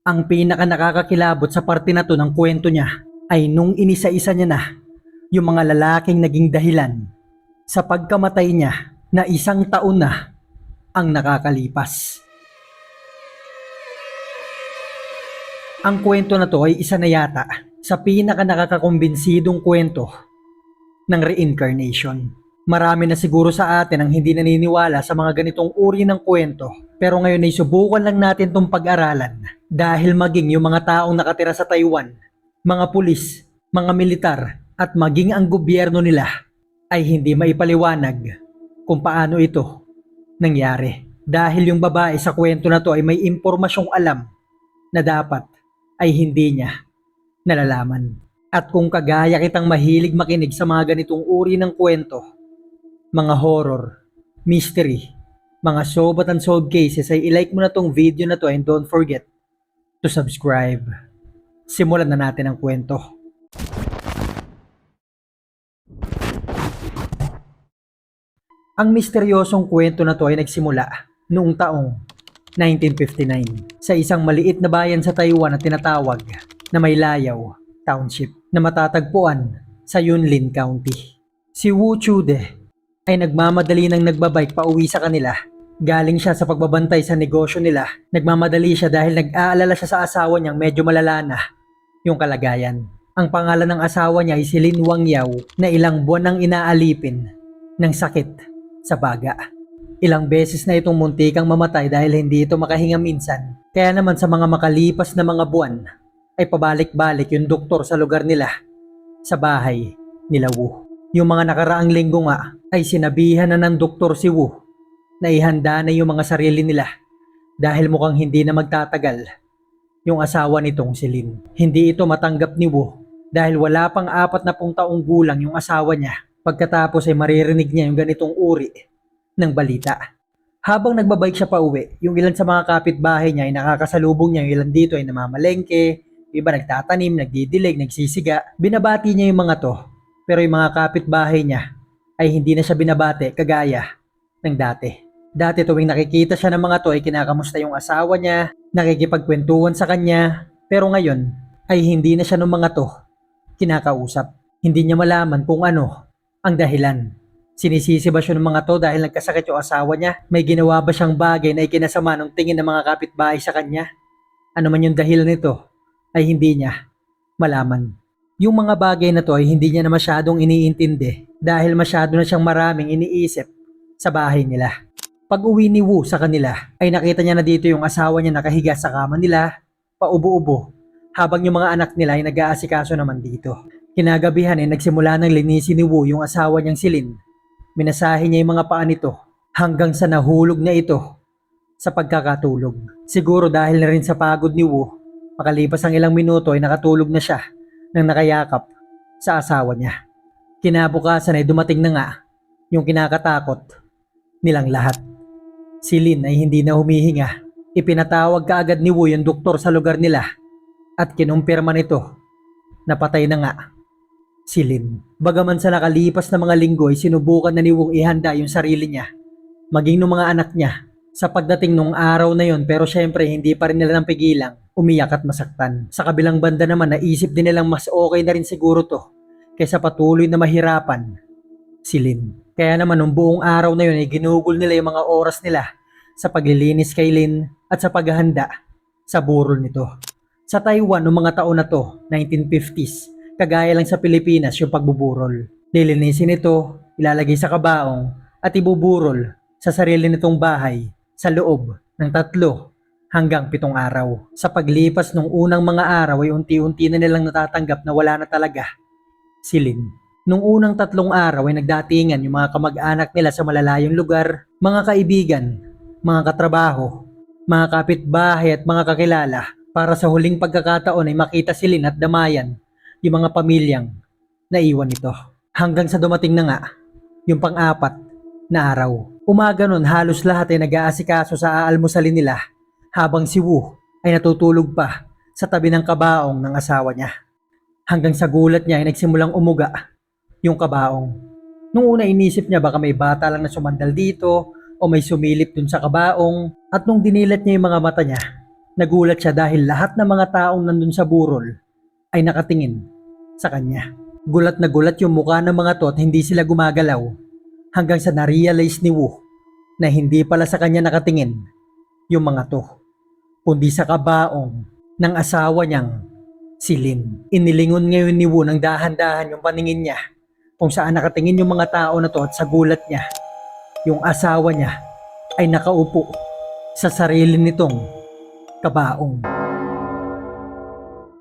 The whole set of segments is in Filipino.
Ang pinaka nakakakilabot sa parte na to ng kwento niya ay nung inisa-isa niya na yung mga lalaking naging dahilan sa pagkamatay niya na 1 taon na ang nakakalipas. Ang kwento na to ay isa na yata sa pinaka nakakakumbinsidong kwento ng reincarnation. Marami na siguro sa atin ang hindi naniniwala sa mga ganitong uri ng kwento, pero ngayon ay subukan lang natin itong pag-aralan dahil maging yung mga taong nakatira sa Taiwan, mga pulis, mga militar at maging ang gobyerno nila ay hindi maipaliwanag kung paano ito nangyari. Dahil yung babae sa kwento na to ay may impormasyong alam na dapat ay hindi niya nalalaman. At kung kagaya kitang mahilig makinig sa mga ganitong uri ng kwento, mga horror, mystery, mga solved and unsolved cases, ay ilike mo na tong video na to and don't forget to subscribe. Simulan na natin ang kwento. Ang misteryosong kwento na to ay nagsimula noong taong 1959 sa isang maliit na bayan sa Taiwan na tinatawag na Maylayaw Township na matatagpuan sa Yunlin County. Si Wu Chude ay nagmamadali ng nagbabike pa uwi sa kanila. Galing siya sa pagbabantay sa negosyo nila. Nagmamadali siya dahil nag-aalala siya sa asawa niyang medyo malala na yung kalagayan. Ang pangalan ng asawa niya ay si Lin Wang Yao na ilang buwan nang inaalipin ng sakit sa baga. Ilang beses na itong muntikang mamatay dahil hindi ito makahinga minsan. Kaya naman sa mga makalipas na mga buwan ay pabalik-balik yung doktor sa lugar nila, sa bahay nila Wu. Yung mga nakaraang linggo nga ay sinabihan na ng doktor si Wu na ihanda na yung mga sarili nila dahil mukhang hindi na magtatagal yung asawa nitong si Lin. Hindi ito matanggap ni Wu dahil wala pang 40 taong gulang yung asawa niya. Pagkatapos ay maririnig niya yung ganitong uri ng balita. Habang nagbabike siya pa uwi, yung ilan sa mga kapitbahay niya ay nakakasalubong niya. Yung ilan dito ay namamalengke, iba nagtatanim, nagdidilig, nagsisiga. Binabati niya yung mga to, pero yung mga kapitbahay niya ay hindi na siya binabati kagaya ng dati. Dati tuwing nakikita siya ng mga to ay kinakamusta yung asawa niya, nakikipagkwentuhan sa kanya, pero ngayon ay hindi na siya ng mga to kinakausap. Hindi niya malaman kung ano ang dahilan. Sinisisi ba siya ng mga to dahil nagkasakit yung asawa niya? May ginawa ba siyang bagay na ikinasama ng tingin ng mga kapitbahay sa kanya? Ano man yung dahilan nito ay hindi niya malaman. Yung mga bagay na to ay hindi niya na masyadong iniintindi dahil masyado na siyang maraming iniisip sa bahay nila. Pag uwi ni Wu sa kanila ay nakita niya na dito yung asawa niya nakahiga sa kama nila, paubo-ubo, habang yung mga anak nila ay nag-aasikaso naman dito. Kinagabihan ay nagsimula ng linisin ni Wu yung asawa niyang si Lin. Minasahe niya yung mga paa nito hanggang sa nahulog na ito sa pagkakatulog. Siguro dahil na rin sa pagod ni Wu, makalipas ang ilang minuto ay nakatulog na siya nang nakayakap sa asawa niya. Kinabukasan ay dumating na nga yung kinakatakot nilang lahat. Si Lin ay hindi na humihinga. Ipinatawag kaagad ni Wu yung doktor sa lugar nila at kinumpirma nito na patay na nga si Lin. Bagaman sa nakalipas na mga linggo ay sinubukan na ni Wu ihanda yung sarili niya, maging ng mga anak niya, sa pagdating nung araw na yon, pero syempre hindi pa rin nila napigilang umiyak at masaktan. Sa kabilang banda naman naisip din nilang mas okay na rin siguro to kaysa patuloy na mahirapan si Lin. Kaya naman nung buong araw na yun ay ginugol nila yung mga oras nila sa paglilinis kay Lin at sa paghahanda sa burol nito. Sa Taiwan noong mga taon na to, 1950s, kagaya lang sa Pilipinas yung pagbuburol. Lilinisin ito, ilalagay sa kabaong at ibuburol sa sarili nitong bahay sa loob ng 3 hanggang 7 araw. Sa paglipas ng unang mga araw ay unti-unti na nilang natatanggap na wala na talaga si Lin. Nung unang 3 araw ay nagdatingan yung mga kamag-anak nila sa malalayong lugar, mga kaibigan, mga katrabaho, mga kapitbahay at mga kakilala para sa huling pagkakataon ay makita si Lin at damayan yung mga pamilyang naiwan nito. Hanggang sa dumating na nga yung pang-4 na araw. Umaga nun halos lahat ay nag-aasikaso sa aalmusalin nila habang si Wu ay natutulog pa sa tabi ng kabaong ng asawa niya. Hanggang sa gulat niya ay nagsimulang umuga yung kabaong. Nung una inisip niya baka may bata lang na sumandal dito o may sumilip dun sa kabaong, at nung dinilat niya yung mga mata niya Nagulat siya dahil lahat ng mga taong nandun sa burol ay nakatingin sa kanya. Gulat na gulat yung mukha ng mga to at hindi sila gumagalaw hanggang sa na-realize ni Wu na hindi pala sa kanya nakatingin yung mga to, kundi sa kabaong ng asawa niyang si Lin. Inilingon ngayon ni Wu ng dahan-dahan yung paningin niya kung saan nakatingin yung mga tao na to at sa gulat niya, yung asawa niya ay nakaupo sa sarili nitong kabaong.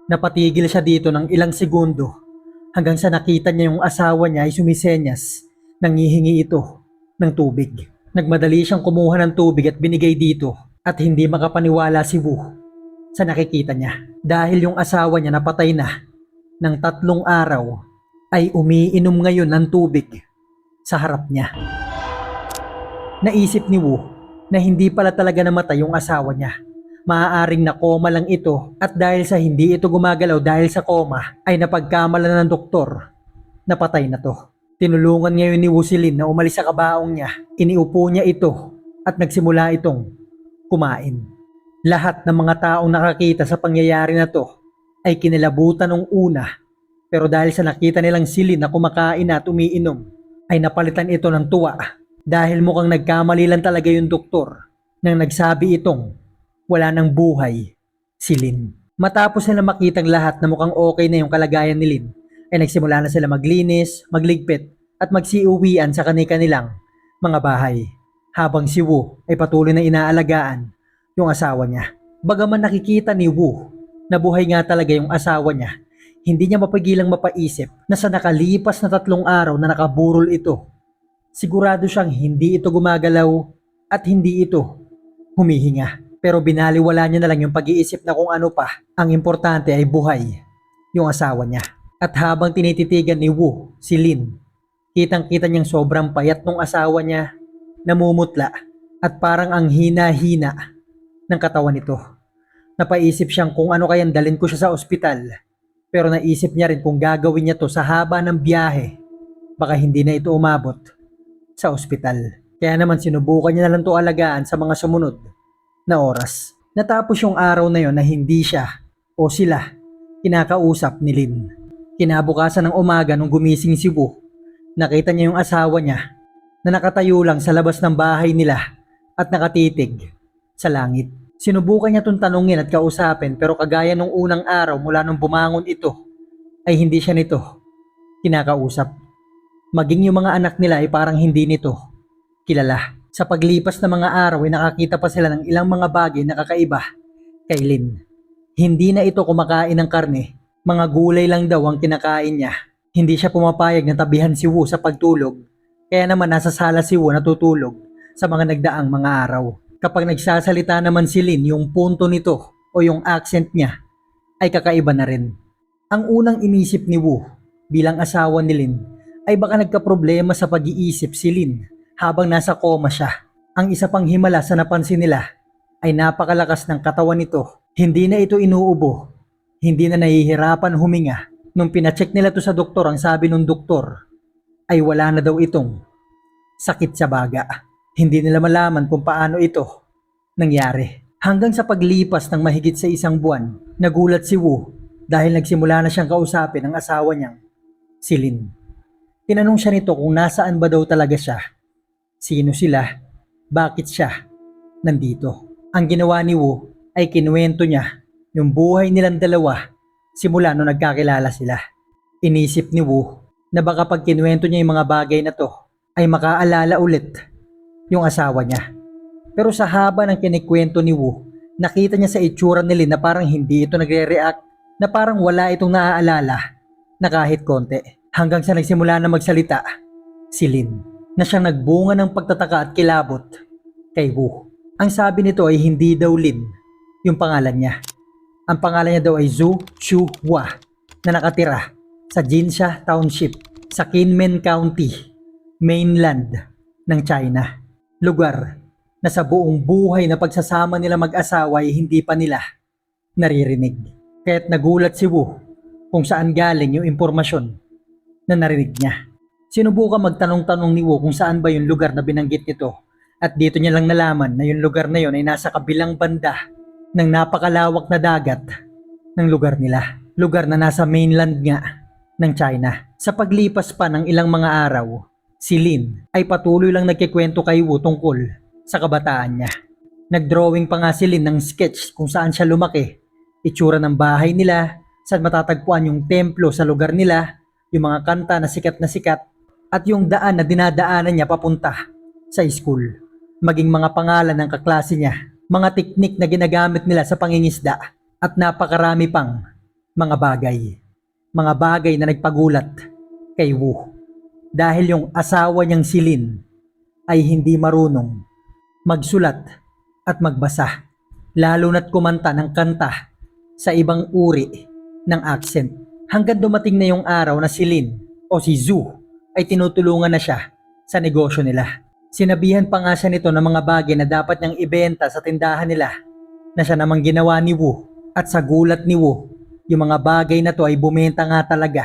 Napatigil siya dito ng ilang segundo hanggang sa nakita niya yung asawa niya ay sumisenyas, nangihingi ito ng tubig. Nagmadali siyang kumuha ng tubig at binigay dito at hindi makapaniwala si Wu sa nakikita niya dahil yung asawa niya napatay na ng 3 araw ay umiinom ngayon ng tubig sa harap niya. Naisip ni Wu na hindi pala talaga namatay yung asawa niya. Maaaring na koma lang ito at dahil sa hindi ito gumagalaw dahil sa koma ay napagkamalan ng doktor na patay na to. Tinulungan ngayon ni Wu si Lin na umalis sa kabaong niya. Iniupo niya ito at nagsimula itong kumain. Lahat ng mga taong nakakita sa pangyayari na to ay kinilabutan ng una, pero dahil sa nakita nilang si Lin na kumakain at umiinom ay napalitan ito ng tuwa dahil mukhang nagkamali lang talaga yung doktor nang nagsabi itong wala nang buhay si Lin. Matapos nila makitang lahat na mukhang okay na yung kalagayan ni Lin, ay nagsimula na sila maglinis, magligpit at magsiuwian sa kanilang mga bahay. Habang si Wu ay patuloy na inaalagaan yung asawa niya. Bagaman nakikita ni Wu na buhay nga talaga yung asawa niya, hindi niya mapigilang mapaisip na sa nakalipas na 3 araw na nakaburol ito, sigurado siyang hindi ito gumagalaw at hindi ito humihinga. Pero binaliwala niya na lang yung pag-iisip na kung ano pa. Ang importante ay buhay yung asawa niya. At habang tinititigan ni Wu si Lin, kitang-kita niyang sobrang payat ng asawa niya, namumutla at parang ang hina-hina ng katawan nito. Napaisip siyang kung ano kayang dalhin ko siya sa ospital. Pero naisip niya rin kung gagawin niya to sa haba ng biyahe, baka hindi na ito umabot sa ospital. Kaya naman sinubukan niya na lang to alagaan sa mga sumunod na oras. Natapos yung araw na yon na hindi siya o sila kinakausap ni Lin. Kinabukasan ng umaga nung gumising si Wu, nakita niya yung asawa niya na nakatayo lang sa labas ng bahay nila at nakatitig sa langit. Sinubukan niya itong tanungin at kausapin pero kagaya nung unang araw mula nung bumangon ito ay hindi siya nito kinakausap. Maging yung mga anak nila ay parang hindi nito kilala. Sa paglipas ng mga araw ay nakakita pa sila ng ilang mga bagay na kakaiba kay Lin. Hindi na ito kumakain ng karne, mga gulay lang daw ang kinakain niya. Hindi siya pumapayag na tabihan si Wu sa pagtulog, kaya naman nasa sala si Wu natutulog sa mga nagdaang mga araw. Kapag nagsasalita naman si Lin, yung punto nito o yung accent niya ay kakaiba na rin. Ang unang inisip ni Wu bilang asawa ni Lin ay baka nagkaproblema sa pag-iisip si Lin habang nasa coma siya. Ang isa pang himala sa napansin nila ay napakalakas ng katawan nito. Hindi na ito inuubo, hindi na nahihirapan huminga. Nung pinacheck nila to sa doktor, ang sabi ng doktor ay wala na daw itong sakit sa baga. Hindi nila malaman kung paano ito nangyari. Hanggang sa paglipas ng mahigit sa 1 buwan, nagulat si Wu dahil nagsimula na siyang kausapin ang asawa niyang si Lin. Tinanong siya nito kung nasaan ba daw talaga siya. Sino sila? Bakit siya nandito? Ang ginawa ni Wu ay kinuwento niya yung buhay nilang dalawa simula nung nagkakilala sila. Inisip ni Wu na baka pag kinuwento niya yung mga bagay na to ay makaalala ulit yung asawa niya. Pero sa haba ng kinikwento ni Wu, nakita niya sa itsura ni Lin na parang hindi ito nagre-react, na parang wala itong naaalala na kahit konti. Hanggang sa nagsimula na magsalita si Lin, na siyang nagbunga ng pagtataka at kilabot kay Wu. Ang sabi nito ay hindi daw Lin yung pangalan niya. Ang pangalan niya daw ay Zhu Shuhua na nakatira sa Jinsha Township sa Kinmen County, mainland ng China. Lugar na sa buong buhay na pagsasama nila mag-asawa ay hindi pa nila naririnig. Kaya't nagulat si Wu kung saan galing yung impormasyon na narinig niya. Sinubukan magtanong-tanong ni Wu kung saan ba yung lugar na binanggit nito at dito niya lang nalaman na yung lugar na yon ay nasa kabilang banda ng napakalawak na dagat ng lugar nila. Lugar na nasa mainland nga ng China. Sa paglipas pa ng ilang mga araw, si Lin ay patuloy lang nagkikwento kay Wu tungkol sa kabataan niya. Nagdrawing pa nga si Lin ng sketch kung saan siya lumaki, itsura ng bahay nila, saan matatagpuan yung templo sa lugar nila, yung mga kanta na sikat, at yung daan na dinadaanan niya papunta sa school. Maging mga pangalan ng kaklase niya, mga teknik na ginagamit nila sa pangingisda, at napakarami pang mga bagay. Mga bagay na nagpagulat kay Wu. Dahil yung asawa niyang si Lin ay hindi marunong magsulat at magbasa. Lalo na't kumanta ng kanta sa ibang uri ng accent. Hanggang dumating na yung araw na si Lin o si Zhu ay tinutulungan na siya sa negosyo nila. Sinabihan pa nga siya nito ng mga bagay na dapat niyang ibenta sa tindahan nila na siya namang ginawa ni Wu. At sa gulat ni Wu, yung mga bagay na to ay bumenta nga talaga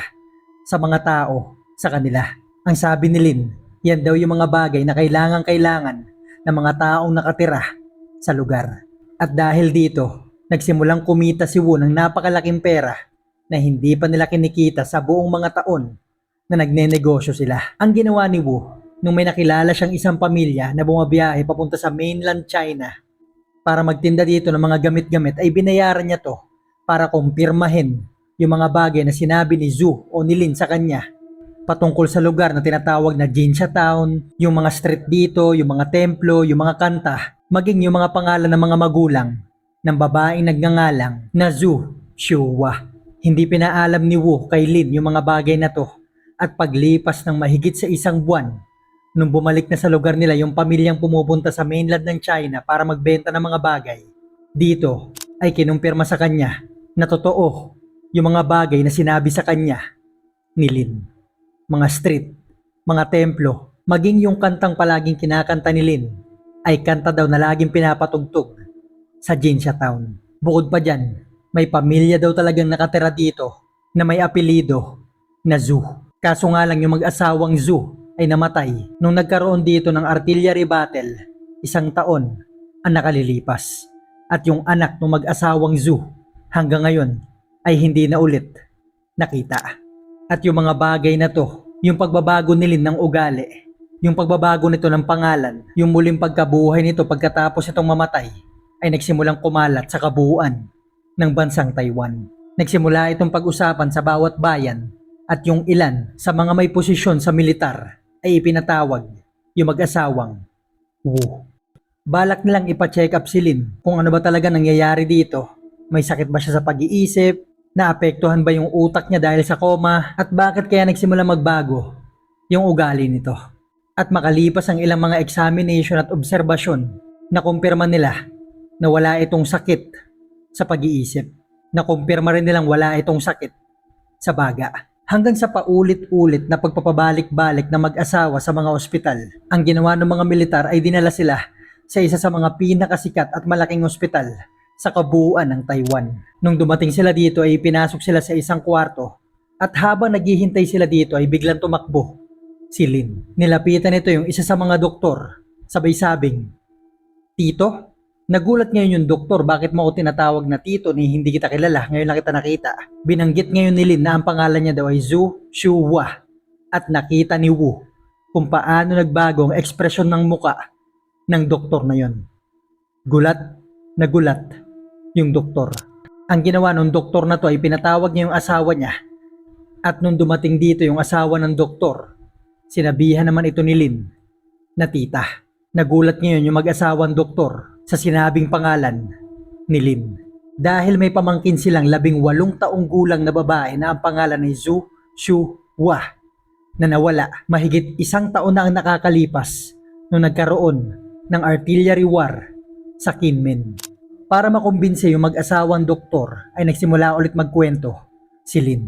sa mga tao sa kanila. Ang sabi ni Lin, yan daw yung mga bagay na kailangan ng mga taong nakatira sa lugar. At dahil dito, nagsimulang kumita si Wu ng napakalaking pera na hindi pa nila kinikita sa buong mga taon na nagnenegosyo sila. Ang ginawa ni Wu, nung may nakilala siyang isang pamilya na bumabiyahe papunta sa mainland China para magtinda dito ng mga gamit-gamit, ay binayaran niya to para kumpirmahin yung mga bagay na sinabi ni Zhu o ni Lin sa kanya patungkol sa lugar na tinatawag na Jinsha Town, yung mga street dito, yung mga templo, yung mga kanta, maging yung mga pangalan ng mga magulang ng babaeng nagngangalang na Zhu Shuhua. Hindi pinaalam ni Wu kay Lin yung mga bagay na to, at paglipas ng mahigit sa isang buwan, nung bumalik na sa lugar nila yung pamilyang pumupunta sa mainland ng China para magbenta ng mga bagay, dito ay kinumpirma sa kanya na totoo yung mga bagay na sinabi sa kanya ni Lin. Mga street, mga templo, maging yung kantang palaging kinakanta ni Lin ay kanta daw na laging pinapatugtog sa Jinsha Town. Bukod pa dyan, may pamilya daw talagang nakatira dito na may apelido na Zhu. Kaso nga lang yung mag-asawang Zhu ay namatay nung nagkaroon dito ng artillery battle 1 taon ang nakalilipas. At yung anak ng mag-asawang Zhu hanggang ngayon ay hindi na ulit nakita. At yung mga bagay na to, yung pagbabago ni Lin ng ugali, yung pagbabago nito ng pangalan, yung muling pagkabuhay nito pagkatapos itong mamatay, ay nagsimulang kumalat sa kabuuan ng bansang Taiwan. Nagsimula itong pag-usapan sa bawat bayan, at yung ilan sa mga may posisyon sa militar ay ipinatawag yung mag-asawang Wu. Balak nilang ipa-check up si Lin kung ano ba talaga nangyayari dito. May sakit ba siya sa pag-iisip? Naapektuhan ba yung utak niya dahil sa coma? At bakit kaya nagsimula magbago yung ugali nito? At makalipas ang ilang mga examination at obserbasyon, nakumpirma nila na wala itong sakit sa pag-iisip. Nakumpirma rin nilang wala itong sakit sa baga. Hanggang sa paulit-ulit na pagpapabalik-balik na mag-asawa sa mga ospital, ang ginawa ng mga militar ay dinala sila sa isa sa mga pinakasikat at malaking ospital sa kabuuan ng Taiwan. Nung dumating sila dito ay pinasok sila sa isang kwarto, at habang naghihintay sila dito ay biglang tumakbo si Lin. Nilapitan nito yung isa sa mga doktor, sabay sabing, "Tito?" Nagulat ngayon yung doktor, bakit mo ako tinatawag na tito ni hindi kita kilala, ngayon lang kita nakita. Binanggit ngayon ni Lin na ang pangalan niya daw ay Zhu Shuhua, at nakita ni Wu kung paano nagbago ang ekspresyon ng muka ng doktor na yon. Gulat na gulat yung doktor. Ang ginawa ng doktor na to ay pinatawag niya yung asawa niya, at nung dumating dito yung asawa ng doktor, sinabihan naman ito ni Lin na tita. Nagulat ngayon yung mag-asawang doktor sa sinabing pangalan ni Lin. Dahil may pamangkin silang 18 taong gulang na babae na ang pangalan ay Zhu Shuhua na nawala. Mahigit 1 taon na ang nakakalipas nung nagkaroon ng artillery war sa Kinmen. Para makumbinse yung mag-asawang doktor ay nagsimula ulit magkwento si Lin.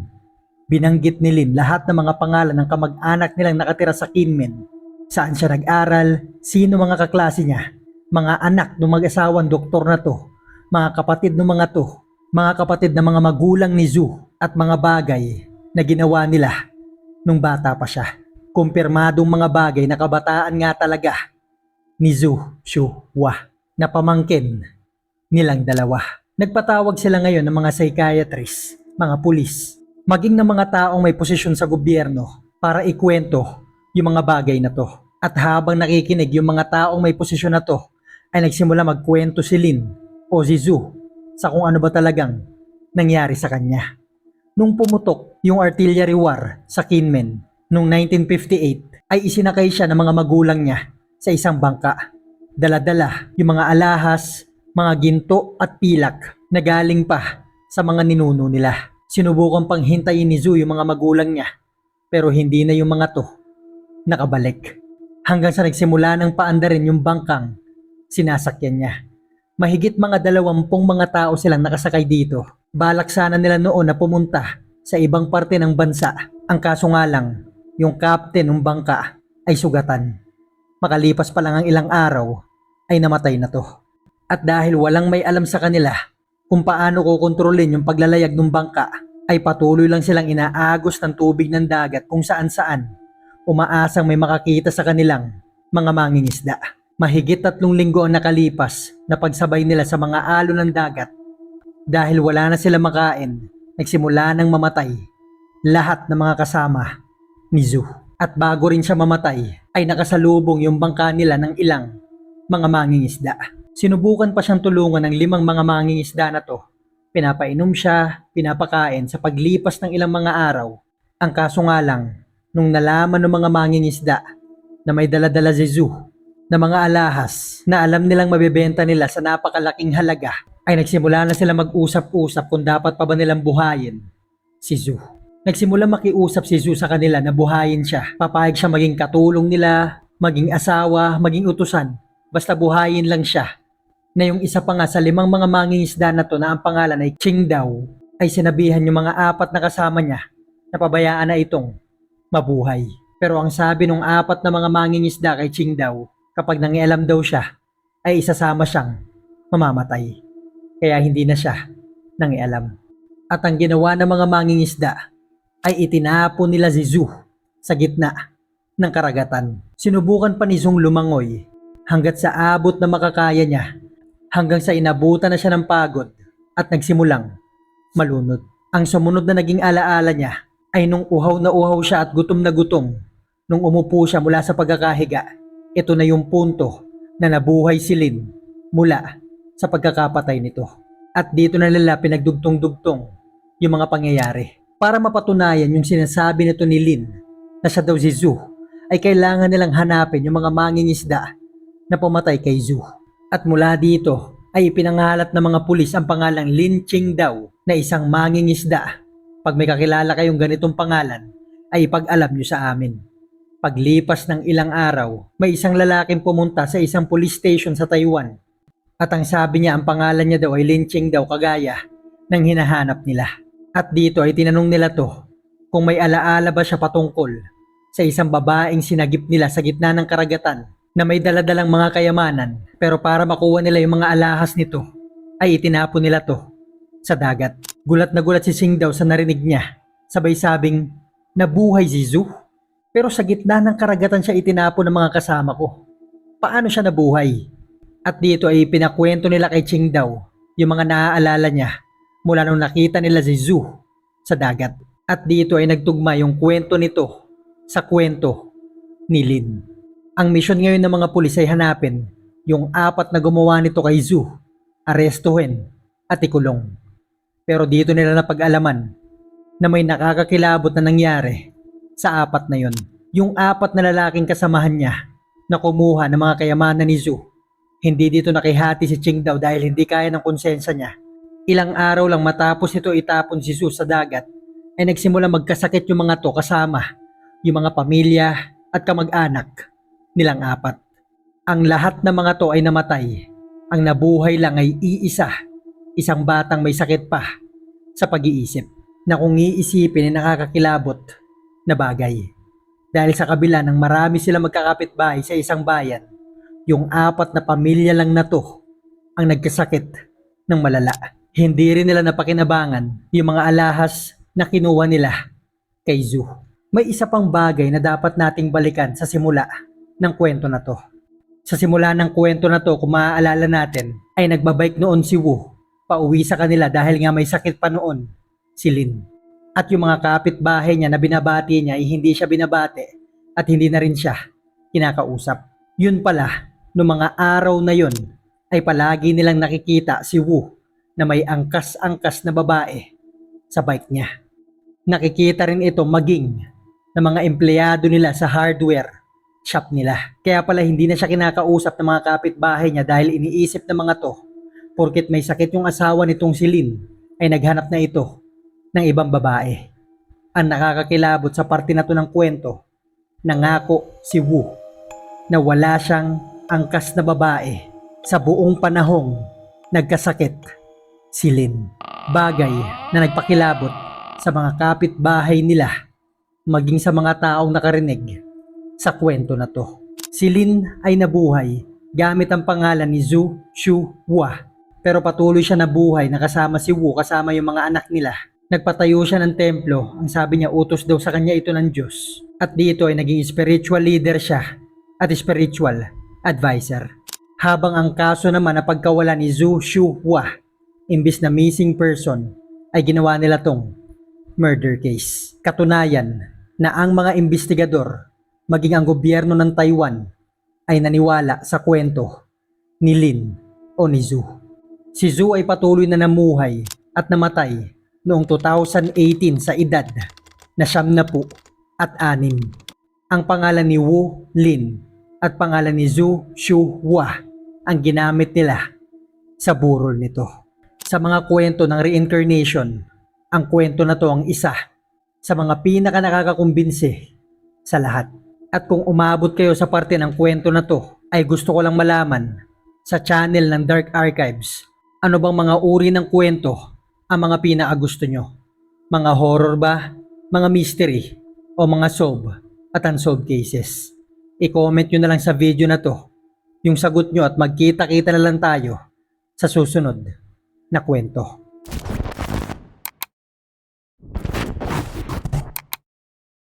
Binanggit ni Lin lahat ng mga pangalan ng kamag-anak nilang nakatira sa Kinmen, saan siya nag-aral, sino mga kaklase niya, mga anak ng mag-asawang doktor na to, mga kapatid ng mga to, mga kapatid ng mga magulang ni Zhu, at mga bagay na ginawa nila nung bata pa siya. Kumpirmadong mga bagay na kabataan nga talaga ni Zhu Shuhua na pamangkin nilang dalawa. Nagpatawag sila ngayon ng mga psychiatrist, mga pulis, maging ng mga taong may posisyon sa gobyerno para ikwento yung mga bagay na to. At habang nakikinig yung mga taong may posisyon na to, ay nagsimula magkwento si Lin o si Zhu sa kung ano ba talagang nangyari sa kanya. Nung pumutok yung artillery war sa Kinmen noong 1958 ay isinakay siya ng mga magulang niya sa isang bangka. Dala-dala yung mga alahas, mga ginto at pilak na galing pa sa mga ninuno nila. Sinubukan pang hintayin ni Zhu yung mga magulang niya pero hindi na yung mga to nakabalik. Hanggang sa nagsimula ng paandarin yung bangkang sinasakyan niya. Mahigit mga 20 mga tao silang nakasakay dito. Balak sana nila noon na pumunta sa ibang parte ng bansa. Ang kaso nga lang, yung captain ng bangka ay sugatan. Makalipas pa lang ang ilang araw, ay namatay na to. At dahil walang may alam sa kanila kung paano kukontrolin yung paglalayag ng bangka, ay patuloy lang silang inaagos ng tubig ng dagat kung saan-saan, umaasang may makakita sa kanilang mga mangingisda. Mahigit 3 linggo ang nakalipas na pagsabay nila sa mga alon ng dagat. Dahil wala na sila makain, nagsimula ng mamatay lahat ng mga kasama ni Zhu. At bago rin siya mamatay, ay nakasalubong yung bangka nila ng ilang mga mangingisda. Sinubukan pa siyang tulungan ng 5 mga mangingisda na to. Pinapainom siya, pinapakain sa paglipas ng ilang mga araw. Ang kaso nga lang, nung nalaman ng mga mangingisda na may daladala si Zhu na mga alahas na alam nilang mabebenta nila sa napakalaking halaga, ay nagsimula na sila mag-usap-usap kung dapat pa ba nilang buhayin si Zhu. Nagsimula makiusap si Zhu sa kanila na buhayin siya. Papayag siya maging katulong nila, maging asawa, maging utusan. Basta buhayin lang siya. Na yung isa pa nga sa 5 mga mangingisda na to na ang pangalan ay Ching daw, ay sinabihan yung mga 4 na kasama niya na pabayaan na itong mabuhay. Pero ang sabi ng 4 na mga mangingisda kay Ching daw, kapag nangialam daw siya, ay isasama siyang mamamatay. Kaya hindi na siya nangialam. At ang ginawa ng mga mangingisda ay itinapon nila si Zhu sa gitna ng karagatan. Sinubukan pa ni Zhong lumangoy hanggat sa abot na makakaya niya, hanggang sa inabutan na siya ng pagod at nagsimulang malunod. Ang sumunod na naging alaala niya ay nung uhaw na uhaw siya at gutom na gutom. Nung umupo siya mula sa pagkakahiga, ito na yung punto na nabuhay si Lin mula sa pagkakapatay nito. At dito na nila pinagdugtong-dugtong yung mga pangyayari. Para mapatunayan yung sinasabi nito ni Lin na siya daw si Zhu, ay kailangan nilang hanapin yung mga mangingisda na pumatay kay Zhu. At mula dito ay ipinangalat ng mga pulis ang pangalang Lin Ching daw na isang mangingisda. Pag may kakilala kayong ganitong pangalan, ay ipag-alam nyo sa amin. Paglipas ng ilang araw, may isang lalaking pumunta sa isang police station sa Taiwan. At ang sabi niya, ang pangalan niya daw ay Lin Ching daw, kagaya ng hinahanap nila. At dito ay tinanong nila to kung may alaala ba siya patungkol sa isang babaeng sinagip nila sa gitna ng karagatan na may daladalang mga kayamanan, pero para makuha nila yung mga alahas nito ay itinapon nila to sa dagat. Gulat na gulat si Sing daw sa narinig niya, sabay sabing, nabuhay si Zhu? Pero sa gitna ng karagatan siya itinapon ng mga kasama ko. Paano siya nabuhay? At dito ay pinakwento nila kay Ching daw yung mga naaalala niya mula nung nakita nila si Zhu sa dagat. At dito ay nagtugma yung kwento nito sa kwento ni Lin. Ang misyon ngayon ng mga pulis ay hanapin yung 4 na gumawa nito kay Zhu, arestuhin at ikulong. Pero dito nila napag-alaman na may nakakakilabot na nangyari sa 4 na yon. Yung 4 na lalaking kasamahan niya na kumuha ng mga kayamanan ni Zhu, hindi dito nakihati si Ching daw dahil hindi kaya ng konsensya niya. Ilang araw lang matapos ito itapon si Zhu sa dagat, ay nagsimula magkasakit yung mga to kasama yung mga pamilya at kamag-anak nilang 4. Ang lahat ng mga to ay namatay. Ang nabuhay lang ay isang batang may sakit pa sa pag-iisip, na kung iisipin ay nakakakilabot na bagay. Dahil sa kabila ng marami sila magkakapitbahay sa isang bayan, yung 4 na pamilya lang na to ang nagkasakit ng malala. Hindi rin nila napakinabangan yung mga alahas na kinuha nila kay Zhu. May isa pang bagay na dapat nating balikan sa simula ng kwento na to. Sa simula ng kwento na to, kung maaalala natin, ay nagbabike noon si Wu pauwi sa kanila dahil nga may sakit pa noon si Lin. At yung mga kapitbahay niya na binabati niya ay hindi siya binabati at hindi na rin siya kinakausap. Yun pala, noong mga araw na yun ay palagi nilang nakikita si Wu na may angkas-angkas na babae sa bike niya. Nakikita rin ito maging ng mga empleyado nila sa hardware shop nila. Kaya pala hindi na siya kinakausap ng mga kapitbahay niya dahil iniisip ng mga to, porket may sakit yung asawa nitong si Lin, ay naghanap na ito ng ibang babae. Ang nakakakilabot sa parte na to ng kwento, nangako si Wu na wala siyang angkas na babae sa buong panahong nagkasakit si Lin. Bagay na nagpakilabot sa mga kapitbahay nila, maging sa mga taong nakarinig sa kwento na to. Si Lin ay nabuhay gamit ang pangalan ni Zhu Shu Hua, pero patuloy siya nabuhay na kasama si Wu, kasama yung mga anak nila. Nagpatayo siya ng templo, ang sabi niya utos daw sa kanya ito ng Diyos. At dito ay naging spiritual leader siya at spiritual advisor. Habang ang kaso naman na pagkawala ni Zhu Shu Hua, imbis na missing person, ay ginawa nila tong murder case. Katunayan na ang mga investigador, maging ang gobyerno ng Taiwan, ay naniwala sa kwento ni Lin o ni Zhu. Si Zhu ay patuloy na namuhay at namatay noong 2018 sa edad na 76. Ang pangalan ni Wu Lin at pangalan ni Zhu Shu Hua ang ginamit nila sa burol nito. Sa mga kwento ng reincarnation, ang kwento na to ang isa sa mga pinaka nakakakumbinsi sa lahat. At kung umabot kayo sa parte ng kwento na to, ay gusto ko lang malaman sa channel ng Dark Archives, ano bang mga uri ng kwento ang mga pinakagusto nyo? Mga horror ba? Mga mystery? O mga solve at unsolved cases? I-comment nyo na lang sa video na to yung sagot nyo at magkita-kita na lang tayo sa susunod na kwento.